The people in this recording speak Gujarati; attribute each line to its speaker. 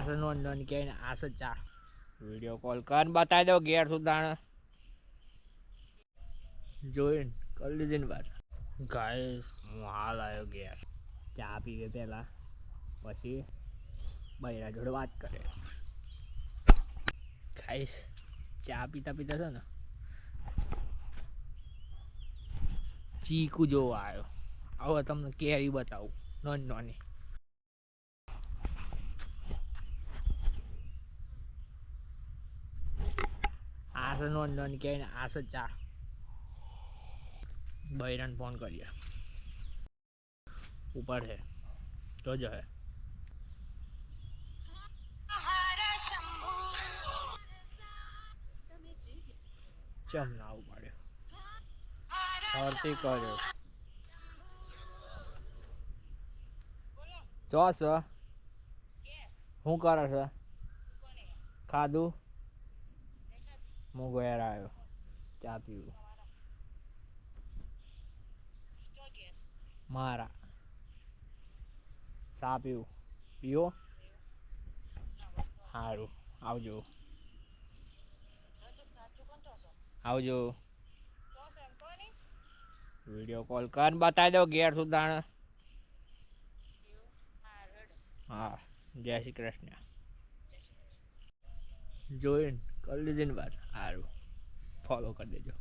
Speaker 1: આસ નોન નોન કે આસ ચા વિડિયો કોલ કર બતાવી દો ઘેર સુધાણ જોઈને કરી લીધી ને વાત ગાઈસ હું હાલ આવ્યો ઘેર ચા પીવે પહેલા પછી બૈરા જોડે વાત કરે ગાઈસ ચા પીતા પીતા છે ને ચીકુ જોવા આવ્યો હવે તમને કેરી બતાવું નોની નોની આસ નોન નોન કે આસ ચા બૈરાને ફોન કરીએ ઉપર છે તો જ હે ચમ ના ઉપાડ્યો હરતી કર્યો ચો છો શું કરે છે ખાધું હું ઘેર આવ્યો ચા પીવું મારા ચા પીવું પીવો સારું આવજો આવજો વિડિયો કોલ કર બતાવી દો ઘેર સુધાણ હા જય શ્રી કૃષ્ણ જોઈને કરી લીધી ને વાત સારું ફોલો કરી દેજો